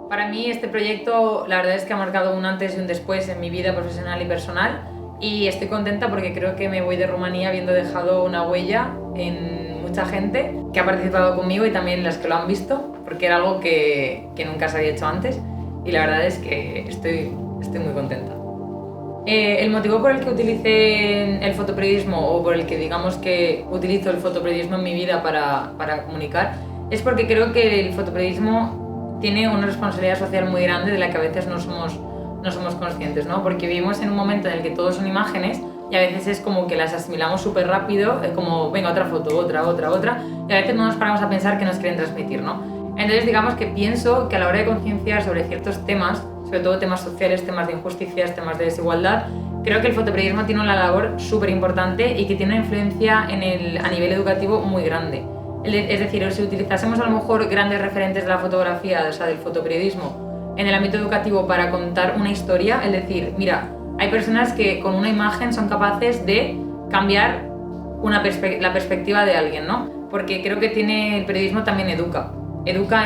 Para mí este proyecto la verdad es que ha marcado un antes y un después en mi vida profesional y personal y estoy contenta porque creo que me voy de Rumanía habiendo dejado una huella en mucha gente que ha participado conmigo y también las que lo han visto, porque era algo que nunca se había hecho antes y la verdad es que estoy muy contenta. El motivo por el que utilicé el fotoperiodismo o por el que digamos que utilizo el fotoperiodismo en mi vida para comunicar es porque creo que el fotoperiodismo tiene una responsabilidad social muy grande de la que a veces no somos conscientes, ¿no? Porque vivimos en un momento en el que todo son imágenes y a veces es como que las asimilamos súper rápido, como venga otra foto, otra, y a veces no nos paramos a pensar qué nos quieren transmitir, ¿no? Entonces digamos que pienso que a la hora de concienciar sobre ciertos temas, sobre todo temas sociales, temas de injusticias, temas de desigualdad, creo que el fotoperiodismo tiene una labor súper importante y que tiene una influencia a nivel educativo muy grande. Es decir, si utilizásemos a lo mejor grandes referentes de la fotografía, o sea, del fotoperiodismo, en el ámbito educativo para contar una historia, es decir, mira, hay personas que con una imagen son capaces de cambiar la perspectiva de alguien, ¿no? Porque creo que el periodismo también educa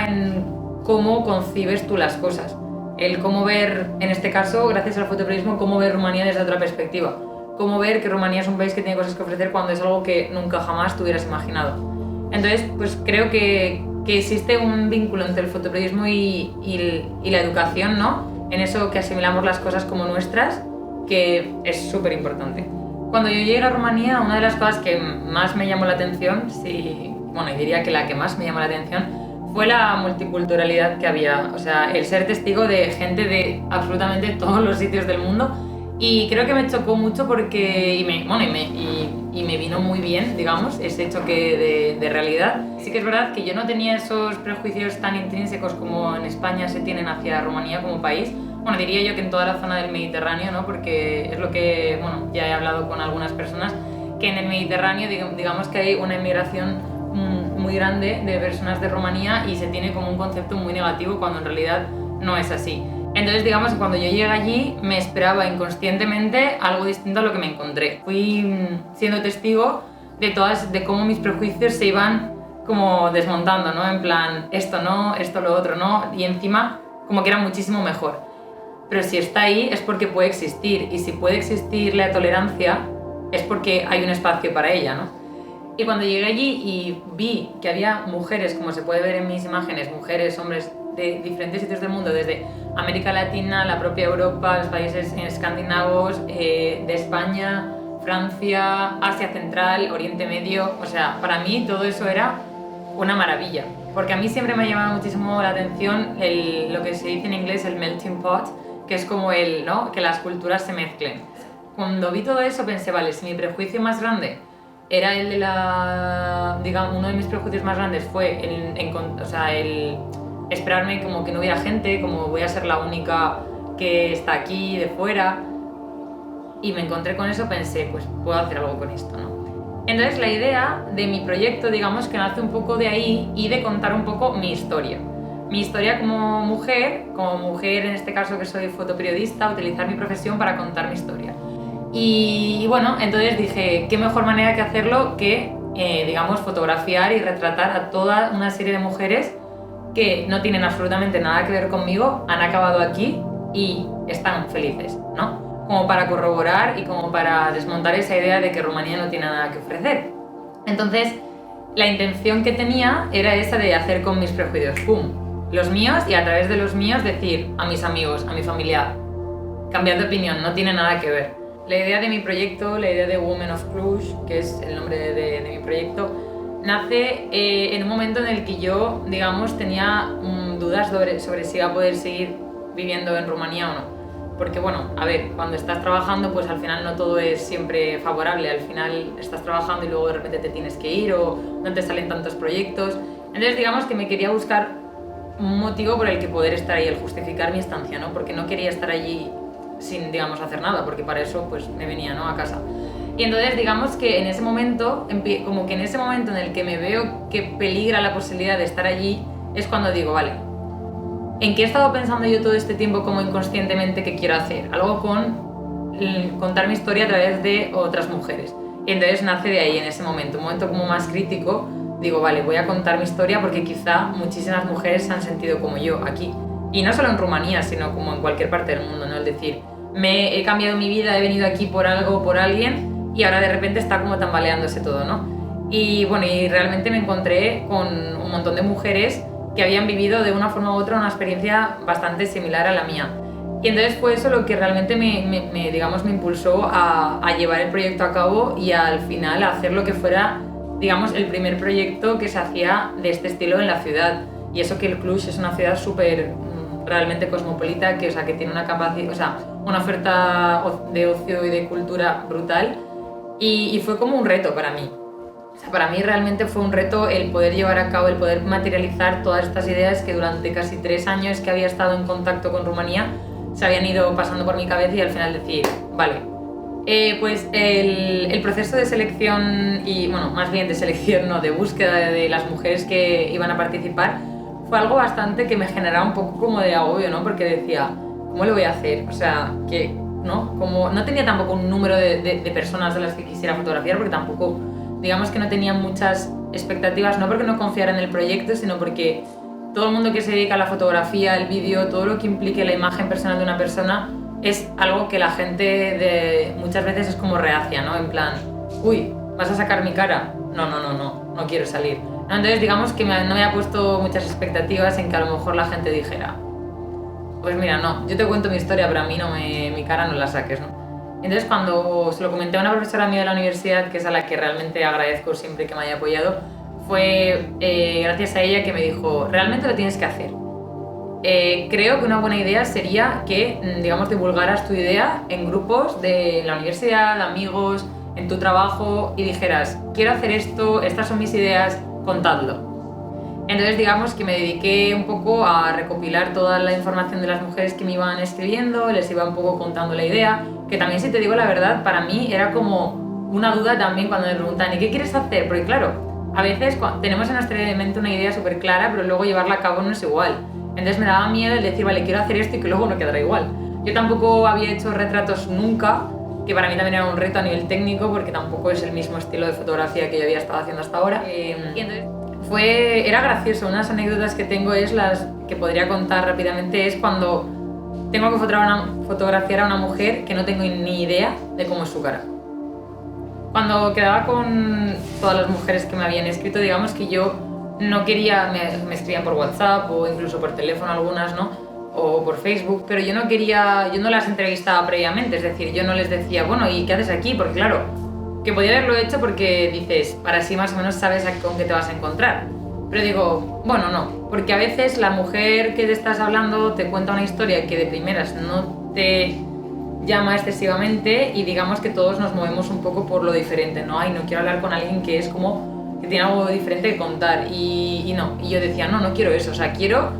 en cómo concibes tú las cosas. El cómo ver, en este caso, gracias al fotoperiodismo, cómo ver Rumanía desde otra perspectiva. Cómo ver que Rumanía es un país que tiene cosas que ofrecer cuando es algo que nunca jamás te hubieras imaginado. Entonces, pues creo que existe un vínculo entre el fotoperiodismo y la educación, ¿no? En eso que asimilamos las cosas como nuestras, que es súper importante. Cuando yo llegué a Rumanía, una de las cosas que más me llamó la atención, y diría que la que más me llamó la atención, fue la multiculturalidad que había, o sea, el ser testigo de gente de absolutamente todos los sitios del mundo. Y creo que me chocó mucho porque, y me vino muy bien, digamos, ese choque de realidad. Sí que es verdad que yo no tenía esos prejuicios tan intrínsecos como en España se tienen hacia Rumanía como país. Bueno, diría yo que en toda la zona del Mediterráneo, ¿no? Porque es lo que, ya he hablado con algunas personas, que en el Mediterráneo digamos que hay una inmigración muy grande de personas de Rumanía y se tiene como un concepto muy negativo cuando en realidad no es así. Entonces digamos que cuando yo llegué allí me esperaba inconscientemente algo distinto a lo que me encontré. Fui siendo testigo de cómo mis prejuicios se iban como desmontando, ¿no? En plan, esto no, esto lo otro no, y encima como que era muchísimo mejor. Pero si está ahí es porque puede existir, y si puede existir la tolerancia es porque hay un espacio para ella, ¿no? Y cuando llegué allí y vi que había mujeres, como se puede ver en mis imágenes, mujeres, hombres de diferentes sitios del mundo, desde América Latina, la propia Europa, los países escandinavos, de España, Francia, Asia Central, Oriente Medio, o sea, para mí todo eso era una maravilla. Porque a mí siempre me ha llamado muchísimo la atención lo que se dice en inglés el melting pot, que es como ¿no? Que las culturas se mezclen. Cuando vi todo eso pensé, vale, si mi prejuicio más grande era el de uno de mis prejuicios más grandes fue el esperarme como que no hubiera gente, como voy a ser la única que está aquí de fuera, y me encontré con eso, pensé, pues puedo hacer algo con esto, ¿no? Entonces la idea de mi proyecto, digamos que nace un poco de ahí y de contar un poco mi historia como mujer en este caso que soy fotoperiodista, utilizar mi profesión para contar mi historia. Y bueno, entonces dije, qué mejor manera que hacerlo que, fotografiar y retratar a toda una serie de mujeres que no tienen absolutamente nada que ver conmigo, han acabado aquí y están felices, ¿no? Como para corroborar y como para desmontar esa idea de que Rumanía no tiene nada que ofrecer. Entonces, la intención que tenía era esa de hacer con mis prejuicios, ¡pum!, los míos, y a través de los míos decir a mis amigos, a mi familia, cambiad de opinión, no tiene nada que ver. La idea de mi proyecto, la idea de Women of Cluj, que es el nombre de mi proyecto, nace en un momento en el que yo, digamos, tenía dudas sobre si iba a poder seguir viviendo en Rumanía o no. Porque bueno, a ver, cuando estás trabajando, pues al final no todo es siempre favorable. Al final estás trabajando y luego de repente te tienes que ir o no te salen tantos proyectos. Entonces digamos que me quería buscar un motivo por el que poder estar ahí, el justificar mi estancia, ¿no? Porque no quería estar allí sin, digamos, hacer nada, porque para eso pues me venía, ¿no?, a casa. Y entonces digamos que en ese momento, en el que me veo que peligra la posibilidad de estar allí, es cuando digo, vale, ¿en qué he estado pensando yo todo este tiempo como inconscientemente que quiero hacer? Algo con contar mi historia a través de otras mujeres. Y entonces nace de ahí, en ese momento, un momento como más crítico, digo, vale, voy a contar mi historia porque quizá muchísimas mujeres se han sentido como yo aquí. Y no solo en Rumanía, sino como en cualquier parte del mundo, ¿no? Es decir, he cambiado mi vida, he venido aquí por algo, por alguien, y ahora de repente está como tambaleándose todo, ¿no? Y bueno, y realmente me encontré con un montón de mujeres que habían vivido de una forma u otra una experiencia bastante similar a la mía. Y entonces fue eso lo que realmente digamos, me impulsó a llevar el proyecto a cabo y al final a hacer lo que fuera, digamos, el primer proyecto que se hacía de este estilo en la ciudad. Y eso que el Cluj es una ciudad súper realmente cosmopolita, que, o sea, que tiene una capacidad, o sea, una oferta de ocio y de cultura brutal. Y fue como un reto para mí. O sea, para mí realmente fue un reto el poder llevar a cabo, el poder materializar todas estas ideas que durante casi 3 años que había estado en contacto con Rumanía se habían ido pasando por mi cabeza, y al final decir, vale, pues el proceso de selección, y bueno, más bien de selección, no, de búsqueda de las mujeres que iban a participar, fue algo bastante que me generaba un poco como de agobio, ¿no? Porque decía, ¿cómo lo voy a hacer? O sea, que, ¿no? Como no tenía tampoco un número de personas de las que quisiera fotografiar, porque tampoco, digamos que no tenía muchas expectativas, no porque no confiara en el proyecto, sino porque todo el mundo que se dedica a la fotografía, el vídeo, todo lo que implique la imagen personal de una persona es algo que la gente muchas veces es como reacia, ¿no? En plan, uy, ¿vas a sacar mi cara? No quiero salir. ¿No? Entonces digamos que no me había puesto muchas expectativas en que a lo mejor la gente dijera, pues mira, no, yo te cuento mi historia, pero a mí mi cara no la saques, ¿no? Entonces cuando se lo comenté a una profesora mía de la universidad, que es a la que realmente agradezco siempre que me haya apoyado, fue gracias a ella que me dijo, realmente lo tienes que hacer. Creo que una buena idea sería que, digamos, divulgaras tu idea en grupos de la universidad, de amigos, en tu trabajo, y dijeras, quiero hacer esto, estas son mis ideas, contadlo. Entonces, digamos que me dediqué un poco a recopilar toda la información de las mujeres que me iban escribiendo, les iba un poco contando la idea, que también, si te digo la verdad, para mí era como una duda también cuando me preguntan, ¿y qué quieres hacer? Porque claro, a veces tenemos en nuestra mente una idea súper clara, pero luego llevarla a cabo no es igual. Entonces me daba miedo el decir, vale, quiero hacer esto y que luego no quedará igual. Yo tampoco había hecho retratos nunca, que para mí también era un reto a nivel técnico, porque tampoco es el mismo estilo de fotografía que yo había estado haciendo hasta ahora. Y entonces era gracioso. Unas anécdotas que tengo es las que podría contar rápidamente, es cuando tengo que fotografiar a una mujer que no tengo ni idea de cómo es su cara. Cuando quedaba con todas las mujeres que me habían escrito, digamos que yo no quería, me escribían por WhatsApp o incluso por teléfono algunas, ¿no? O por Facebook, pero yo no las entrevistaba previamente, es decir, yo no les decía, bueno, ¿y qué haces aquí? Porque claro, que podía haberlo hecho porque dices, para así más o menos sabes con qué te vas a encontrar. Pero digo, bueno, no, porque a veces la mujer que te estás hablando te cuenta una historia que de primeras no te llama excesivamente, y digamos que todos nos movemos un poco por lo diferente, ¿no? Ay, no quiero hablar con alguien que es como que tiene algo diferente que contar, y yo decía, no quiero eso, o sea, quiero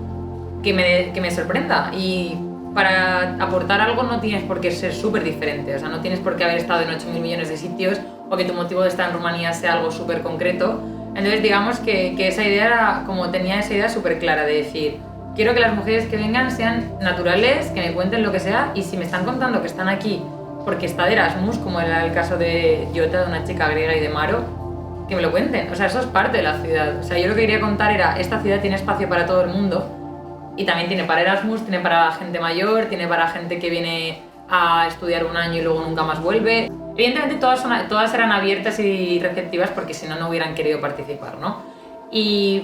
que me sorprenda, y para aportar algo no tienes por qué ser súper diferente, o sea, no tienes por qué haber estado en 8.000 millones de sitios o que tu motivo de estar en Rumanía sea algo súper concreto. Entonces digamos que esa idea era, como tenía esa idea súper clara de decir, quiero que las mujeres que vengan sean naturales, que me cuenten lo que sea, y si me están contando que están aquí porque está de Erasmus, como era el caso de Jota, de una chica griega, y de Maro, que me lo cuenten. O sea, eso es parte de la ciudad. O sea, yo lo que quería contar era, esta ciudad tiene espacio para todo el mundo, y también tiene para Erasmus, tiene para gente mayor, tiene para gente que viene a estudiar un año y luego nunca más vuelve. Evidentemente todas eran abiertas y receptivas, porque si no, no hubieran querido participar, ¿no?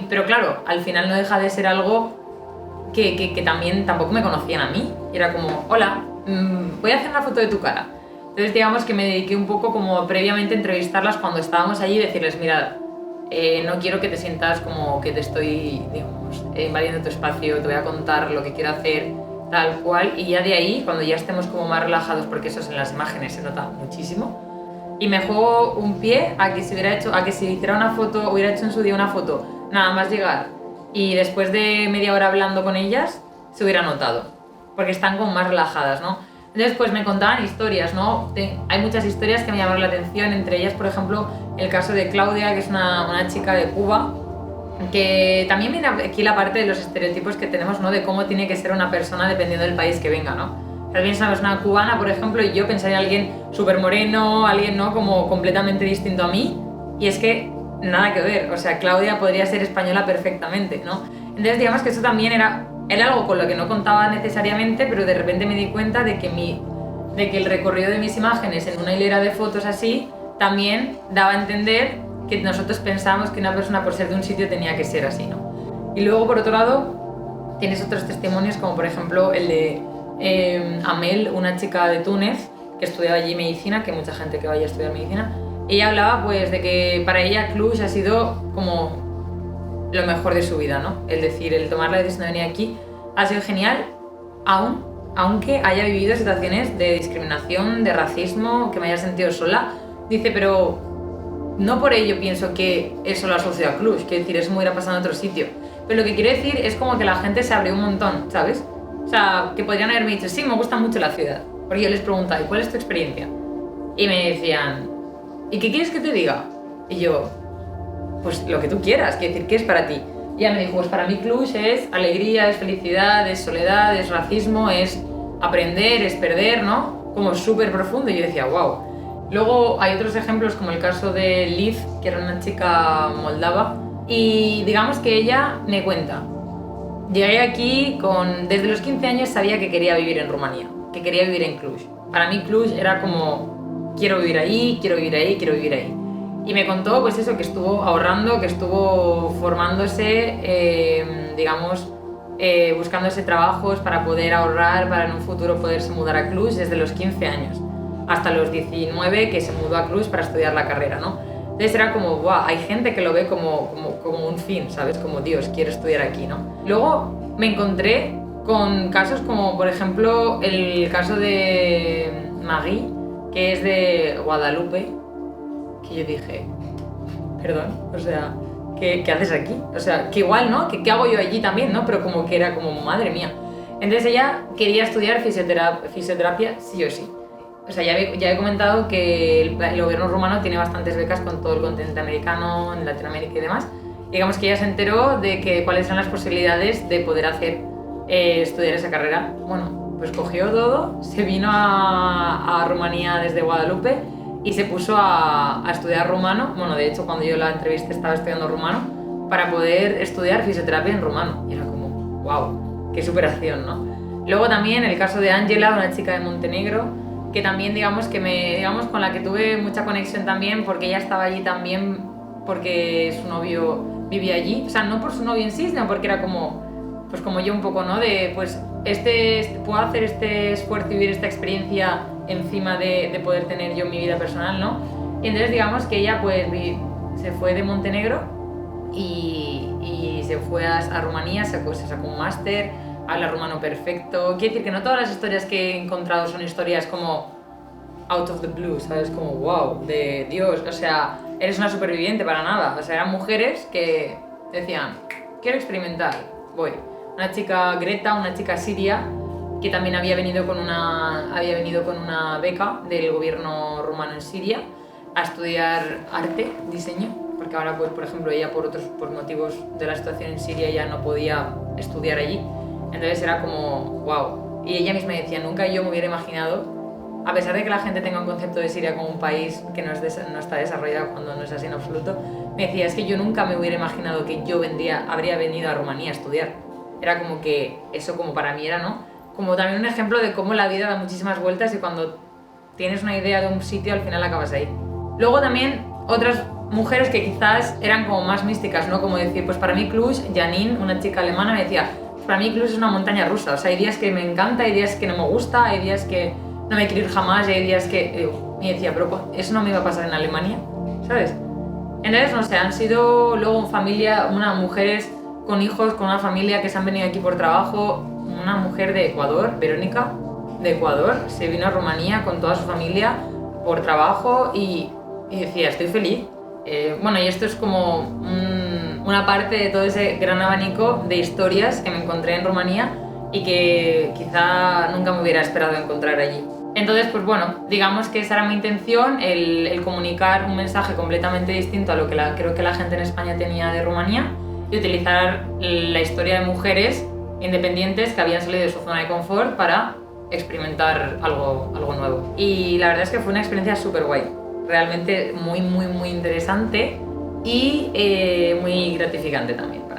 Pero claro, al final no deja de ser algo que también tampoco me conocían a mí. Y era como, hola, voy a hacer una foto de tu cara. Entonces digamos que me dediqué un poco como previamente a entrevistarlas cuando estábamos allí y decirles, mirad, no quiero que te sientas como que te estoy, digamos, invadiendo tu espacio, te voy a contar lo que quiero hacer, tal cual, y ya de ahí, cuando ya estemos como más relajados, porque eso en las imágenes se nota muchísimo, y me juego un pie a que si hiciera una foto, hubiera hecho en su día una foto, nada más llegar, y después de media hora hablando con ellas, se hubiera notado, porque están como más relajadas, ¿no? Entonces pues me contaban historias, ¿no? Hay muchas historias que me llamaron la atención, entre ellas, por ejemplo, el caso de Claudia, que es una chica de Cuba, que también viene aquí la parte de los estereotipos que tenemos, ¿no? De cómo tiene que ser una persona dependiendo del país que venga, ¿no? Alguien es una cubana, por ejemplo, y yo pensaría en alguien súper moreno, alguien, ¿no? Como completamente distinto a mí, y es que nada que ver, o sea, Claudia podría ser española perfectamente, ¿no? Entonces digamos que eso también era Era algo con lo que no contaba necesariamente, pero de repente me di cuenta de que el recorrido de mis imágenes en una hilera de fotos así también daba a entender que nosotros pensábamos que una persona por ser de un sitio tenía que ser así, ¿no? Y luego, por otro lado, tienes otros testimonios, como por ejemplo el de Amel, una chica de Túnez que estudiaba allí medicina, que mucha gente que vaya a estudiar medicina. Ella hablaba pues de que para ella Cluj ha sido como lo mejor de su vida, ¿no? Es decir, el tomar la decisión de venir aquí ha sido genial, aunque haya vivido situaciones de discriminación, de racismo, que me haya sentido sola. Dice, pero no por ello pienso que eso lo asocio a Cluj, quiero decir, eso me hubiera pasado en otro sitio. Pero lo que quiero decir es como que la gente se abrió un montón, ¿sabes? O sea, que podrían haberme dicho, sí, me gusta mucho la ciudad. Porque yo les preguntaba, ¿y cuál es tu experiencia? Y me decían, ¿y qué quieres que te diga? Y yo, pues lo que tú quieras, quiero decir, ¿qué es para ti? Y ella me dijo, pues para mí Cluj es alegría, es felicidad, es soledad, es racismo, es aprender, es perder, ¿no? Como súper profundo. Y yo decía, wow. Luego hay otros ejemplos, como el caso de Liv, que era una chica moldava, y digamos que ella me cuenta, llegué aquí desde los 15 años sabía que quería vivir en Rumanía, que quería vivir en Cluj. Para mí Cluj era como, quiero vivir ahí, quiero vivir ahí, quiero vivir ahí. Y me contó pues eso, que estuvo ahorrando, que estuvo formándose, buscándose trabajos para poder ahorrar, para en un futuro poderse mudar a Cluj desde los 15 años hasta los 19, que se mudó a Cluj para estudiar la carrera, ¿no? Entonces era como, wow, hay gente que lo ve como un fin, ¿sabes? Como, Dios, quiero estudiar aquí, ¿no? Luego me encontré con casos como, por ejemplo, el caso de Marie, que es de Guadalupe, que yo dije, perdón, o sea, ¿qué haces aquí? O sea, que igual, ¿no? ¿Qué hago yo allí también, no? Pero como que era como, madre mía. Entonces ella quería estudiar fisioterapia sí o sí. O sea, ya he comentado que el gobierno rumano tiene bastantes becas con todo el continente americano, en Latinoamérica y demás. Digamos que ella se enteró de que cuáles eran las posibilidades de poder estudiar esa carrera. Bueno, pues cogió todo, se vino a Rumanía desde Guadalupe y se puso a estudiar rumano. Bueno, de hecho, cuando yo la entrevisté estaba estudiando rumano para poder estudiar fisioterapia en rumano. Y era como, wow, qué superación, ¿no? Luego también el caso de Ángela, una chica de Montenegro, que también digamos con la que tuve mucha conexión también, porque ella estaba allí también porque su novio vivía allí. O sea, no por su novio en sí, sino porque era como, pues como yo un poco, ¿no? De, pues, puedo hacer este esfuerzo y vivir esta experiencia encima de poder tener yo mi vida personal, ¿no? Y entonces digamos que ella pues se fue de Montenegro y se fue a Rumanía, se sacó un máster, habla rumano perfecto. Quiere decir que no todas las historias que he encontrado son historias como out of the blue, ¿sabes? Como wow, de Dios, o sea, eres una superviviente para nada. O sea, eran mujeres que decían, quiero experimentar, voy. Una chica Greta, una chica siria, que también había venido con una beca del gobierno rumano en Siria a estudiar arte, diseño, porque ahora pues por ejemplo ella por motivos de la situación en Siria ya no podía estudiar allí. Entonces era como, wow. Y ella misma decía, nunca yo me hubiera imaginado, a pesar de que la gente tenga un concepto de Siria como un país que no está desarrollado, cuando no es así en absoluto, me decía, es que yo nunca me hubiera imaginado que yo habría venido a Rumanía a estudiar. Era como que eso como para mí era, ¿no? Como también un ejemplo de cómo la vida da muchísimas vueltas y cuando tienes una idea de un sitio al final acabas ahí. Luego también otras mujeres que quizás eran como más místicas, ¿no? Como decir, pues para mí Cluj, Janine, una chica alemana, me decía, para mí Cluj es una montaña rusa, o sea, hay días que me encanta, hay días que no me gusta, hay días que no me quiero ir jamás y hay días que... Y decía, pero eso no me iba a pasar en Alemania, ¿sabes? Entonces, no sé, han sido luego mujeres con hijos, con una familia que se han venido aquí por trabajo. Una mujer de Ecuador, Verónica, de Ecuador, se vino a Rumanía con toda su familia por trabajo y decía, estoy feliz. Bueno, y esto es como una parte de todo ese gran abanico de historias que me encontré en Rumanía y que quizá nunca me hubiera esperado encontrar allí. Entonces, pues bueno, digamos que esa era mi intención, el comunicar un mensaje completamente distinto a lo que creo que la gente en España tenía de Rumanía y utilizar la historia de mujeres independientes que habían salido de su zona de confort para experimentar algo nuevo. Y la verdad es que fue una experiencia súper guay, realmente muy, muy, muy interesante y muy gratificante también para